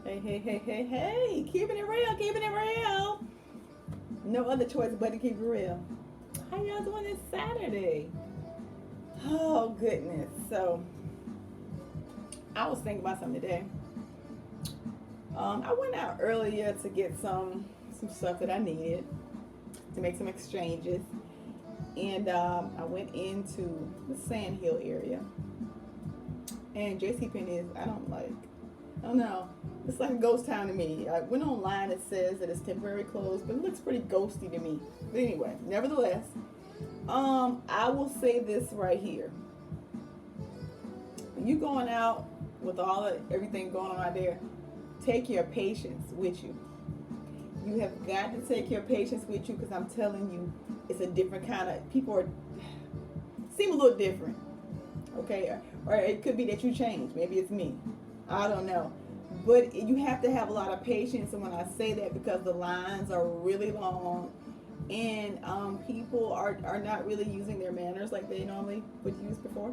Hey, hey, hey, hey, hey. Keeping it real, keeping it real. No other choice but to keep it real. How y'all doing this Saturday? Oh, goodness. So, I was thinking about something today. I went out earlier to get some stuff that I needed to make some exchanges. And I went into the Sand Hill area. And JCPenney is, I don't know. It's like a ghost town to me. I went online, it says that it's temporary closed, but it looks pretty ghosty to me. But anyway, nevertheless, I will say this right here. When you going out with everything going on out there, take your patience with you. You have got to take your patience with you because I'm telling you, it's a different kind of people seem a little different. Okay, or it could be that you change. Maybe it's me. I don't know. But you have to have a lot of patience. And when I say that, because the lines are really long and people are not really using their manners like they normally would use before.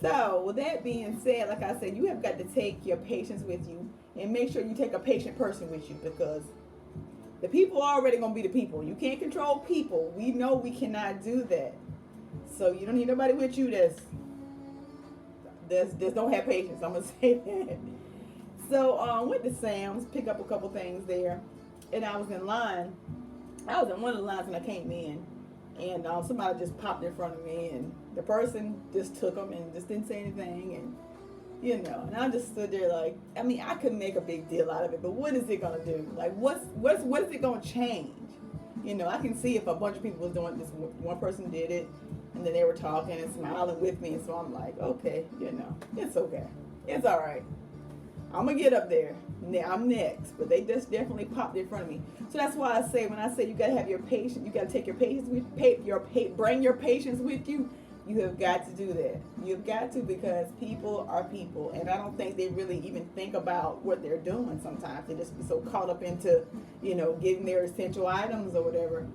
So with that being said, like I said, you have got to take your patience with you and make sure you take a patient person with you, because the people are already going to be the people. You can't control people. We know we cannot do that. So you don't need nobody with you that's don't have patience. I'm going to say that. So went to Sam's, pick up a couple things there, and I was in line. I was in one of the lines when I came in, and somebody just popped in front of me, and the person just took them and just didn't say anything, and and I just stood there like, I mean, I could make a big deal out of it, but what is it gonna do? Like, what is it gonna change? I can see if a bunch of people was doing this, one person did it, and then they were talking and smiling with me, and so I'm like, okay, it's okay, it's all right. I'm gonna get up there. I'm next, but they just definitely popped in front of me. So that's why I say, when I say you gotta have your patience, you gotta take your patience with, bring your patience with you. You have got to do that. You've got to, because people are people, and I don't think they really even think about what they're doing. Sometimes they just be so caught up into, getting their essential items or whatever.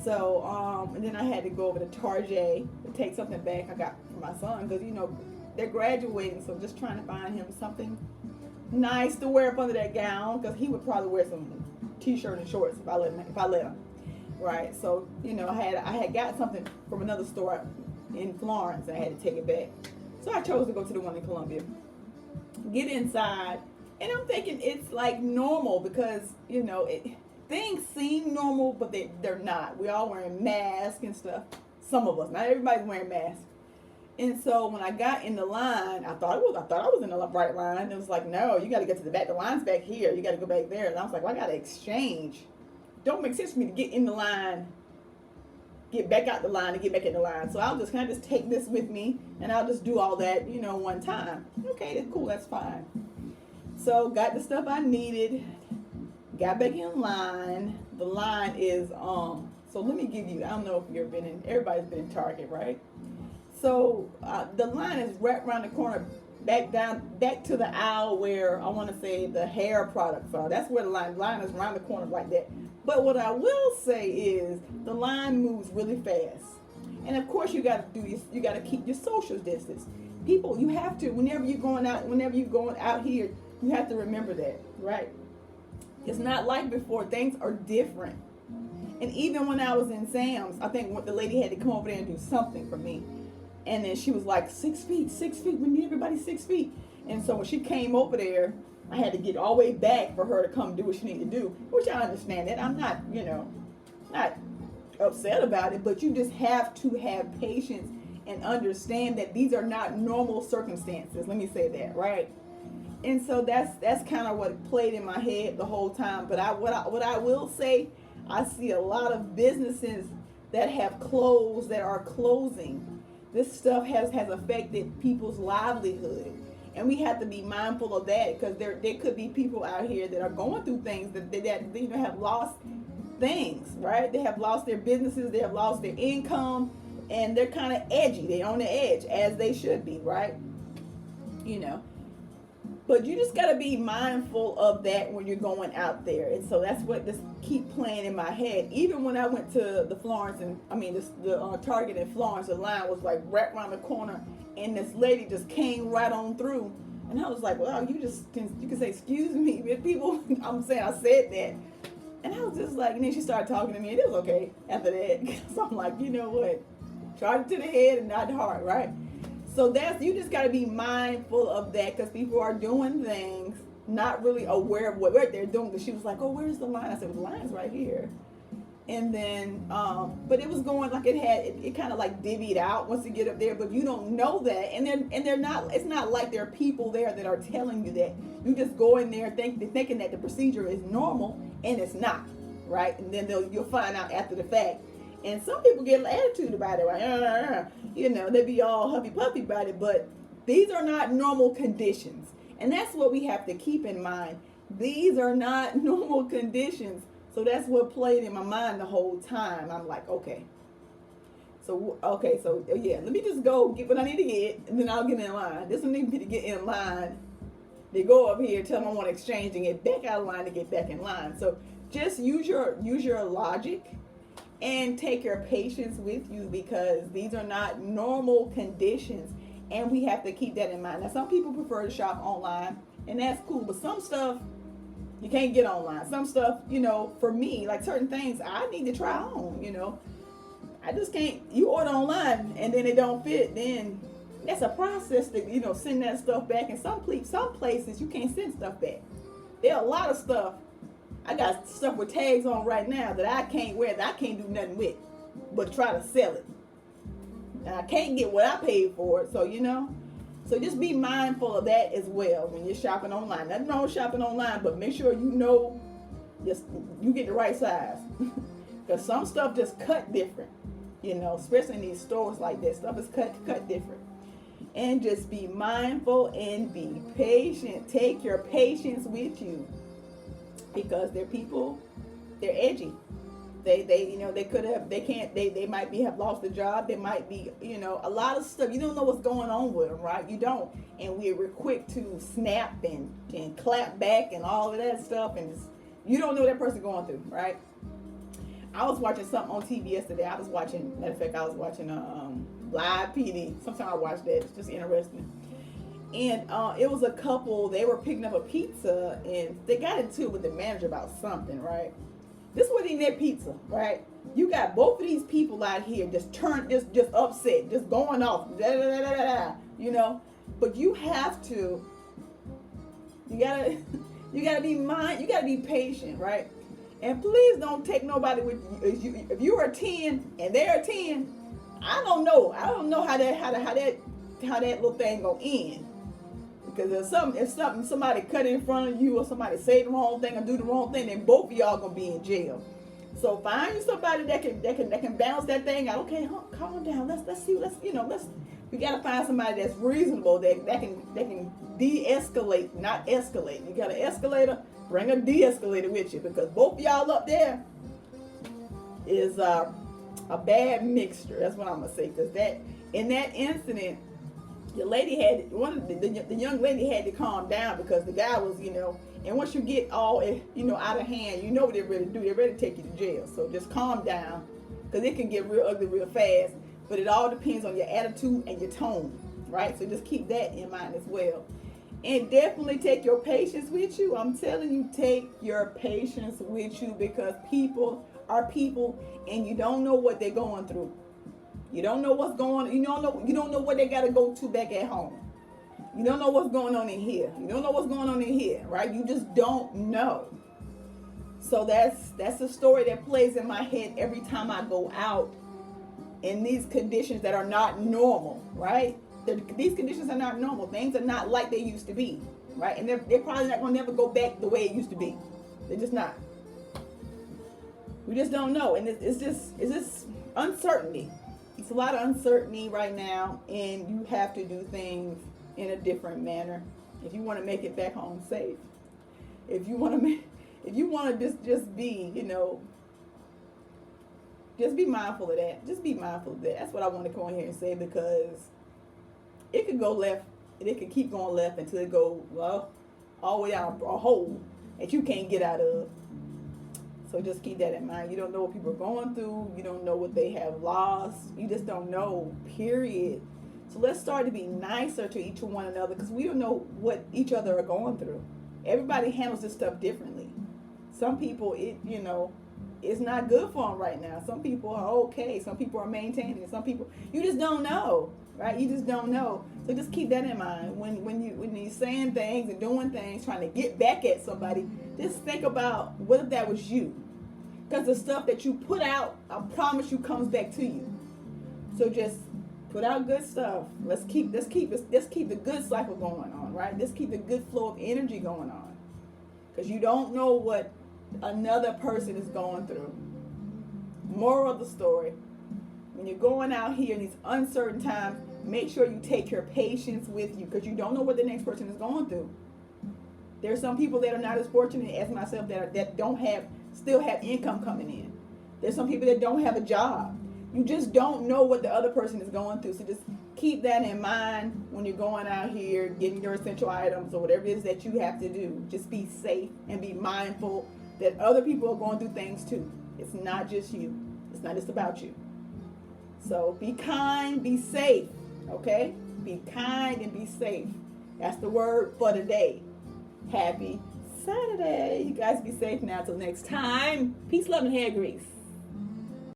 So, and then I had to go over to Target to take something back I got for my son, because they're graduating, so just trying to find him something nice to wear up under that gown, because he would probably wear some t-shirt and shorts if I let him. Right? So, I had got something from another store in Florence, and I had to take it back. So I chose to go to the one in Columbia. Get inside, and I'm thinking it's like normal, because things seem normal, but they're not. We all wearing masks and stuff. Some of us, not everybody's wearing masks. And so when I got in the line, I thought I was in the right line. And it was like, no, you got to get to the back. The line's back here. You got to go back there. And I was like, well, I got to exchange. Don't make sense for me to get in the line, get back out the line, and get back in the line. So I'll just kind of just take this with me, and I'll just do all that, one time. Okay, that's cool. That's fine. So got the stuff I needed. Got back in line. The line is so let me give you. I don't know if you've ever been in. Everybody's been in Target, right? So the line is right around the corner, back to the aisle where I want to say the hair products are. That's where the line is around the corner like that. But what I will say is the line moves really fast, and of course you got to keep your social distance. People, you have to, whenever you're going out here, you have to remember that, right? It's not like before. Things are different. And even when I was in Sam's, I think the lady had to come over there and do something for me. And then she was like, 6 feet. We need everybody 6 feet. And so when she came over there, I had to get all the way back for her to come do what she needed to do, which I understand that. I'm not, not upset about it, but you just have to have patience and understand that these are not normal circumstances. Let me say that, right? And so that's kind of what played in my head the whole time. But what I will say, I see a lot of businesses that have closed, that are closing. This stuff has affected people's livelihood, and we have to be mindful of that, because there could be people out here that are going through things that have lost things, right? They have lost their businesses, they have lost their income, and they're kind of edgy. They're on the edge, as they should be, right? But you just got to be mindful of that when you're going out there. And so that's what just keep playing in my head. Even when I went to the Target in Florence, the line was like right around the corner, and this lady just came right on through And I was like, well, you can say, excuse me, but people, I'm saying I said that. And I was just like, and then she started talking to me, and it was okay after that. So I'm like, you know what? Charge it to the head and not the heart, right? So you just got to be mindful of that, because people are doing things not really aware of what they're doing. Because she was like, oh, where's the line? I said, well, the line's right here. And then, but it was going like it kind of like divvied out once you get up there, but you don't know that. And they're not, it's not like there are people there that are telling you that. You just go in there thinking that the procedure is normal, and it's not, right? And then you'll find out after the fact. And some people get an attitude about it, like, you know, they be all huffy puffy about it, but these are not normal conditions. And that's what we have to keep in mind. These are not normal conditions. So that's what played in my mind the whole time. I'm like, okay, so yeah, let me just go get what I need to get, and then I'll get in line. This one needs me to get in line. They go up here, tell them I want to exchange, and get back out of line to get back in line. So just use your logic and take your patience with you, because these are not normal conditions, and we have to keep that in mind. Now, some people prefer to shop online, and that's cool, but some stuff you can't get online. Some stuff, you know, for me, like certain things I need to try on, you know. I just can't, you order online and then it don't fit, then that's a process to, you know, send that stuff back. And some places you can't send stuff back. There are a lot of stuff. I got stuff with tags on right now that I can't wear, that I can't do nothing with, but try to sell it. And I can't get what I paid for it, so, you know. So just be mindful of that as well when you're shopping online. Nothing wrong with shopping online, but make sure you know you get the right size. Because some stuff just cut different, you know, especially in these stores like that. Stuff is cut different. And just be mindful and be patient. Take your patience with you, because they're people, they're edgy. They you know, they might have lost a job. They might be, you know, a lot of stuff. You don't know what's going on with them, right? You don't. And we're quick to snap and clap back and all of that stuff. And you don't know what that person going through, right? I was watching something on TV yesterday. Matter of fact, I was watching Live PD. Sometimes I watch that. It's just interesting. And it was a couple. They were picking up a pizza, and they got into it with the manager about something, right? This wasn't even their pizza, right? You got both of these people out here just upset, just going off, you know. But you gotta be patient, right? And please don't take nobody with you. If you're a 10 and they're a 10, I don't know how that little thing gonna end. Because if somebody cut in front of you, or somebody say the wrong thing or do the wrong thing, then both of y'all gonna be in jail. So find you somebody that can balance that thing out. Okay, calm down. We gotta find somebody that's reasonable, that can de-escalate, not escalate. You got an escalator, bring a de-escalator with you, because both of y'all up there is a bad mixture. That's what I'm gonna say. Because in that incident, the young lady had to calm down, because the guy was, you know, and once you get all, you know, out of hand, you know what they're ready to do. They're ready to take you to jail. So just calm down, because it can get real ugly real fast. But it all depends on your attitude and your tone, right? So just keep that in mind as well. And definitely take your patience with you. I'm telling you, take your patience with you, because people are people, and you don't know what they're going through. You don't know what's going on. You don't know what they got to go to back at home. You don't know what's going on in here. You don't know what's going on in here, right? You just don't know. So that's a story that plays in my head every time I go out in these conditions that are not normal, right? These conditions are not normal. Things are not like they used to be, right? And they're probably not going to never go back the way it used to be. They're just not. We just don't know. And it's just uncertainty. It's a lot of uncertainty right now, and you have to do things in a different manner if you want to make it back home safe. If you want to just be, you know, just be mindful of that. Just be mindful of that. That's what I want to come on here and say, because it could go left, and it could keep going left until it goes, well, all the way down a hole that you can't get out of. So just keep that in mind. You don't know what people are going through. You don't know what they have lost. You just don't know, period. So let's start to be nicer to each one another, because we don't know what each other are going through. Everybody handles this stuff differently. Some people, it's not good for them right now. Some people are okay. Some people are maintaining. Some people, you just don't know, right? You just don't know. So just keep that in mind when you're saying things and doing things, trying to get back at somebody. Just think about, what if that was you? Because the stuff that you put out, I promise you, comes back to you. So just put out good stuff. Let's keep the good cycle going on, right? Let's keep the good flow of energy going on, because you don't know what another person is going through. Moral of the story: when you're going out here in these uncertain times, make sure you take your patience with you, because you don't know what the next person is going through. There's some people that are not as fortunate as myself that still have income coming in. There's some people that don't have a job. You just don't know what the other person is going through. So just keep that in mind when you're going out here getting your essential items or whatever it is that you have to do. Just be safe and be mindful that other people are going through things too. It's not just you. It's not just about you. So be kind, be safe, okay? Be kind and be safe. That's the word for today. Happy Saturday. You guys be safe now till next time. Peace, love, and hair grease.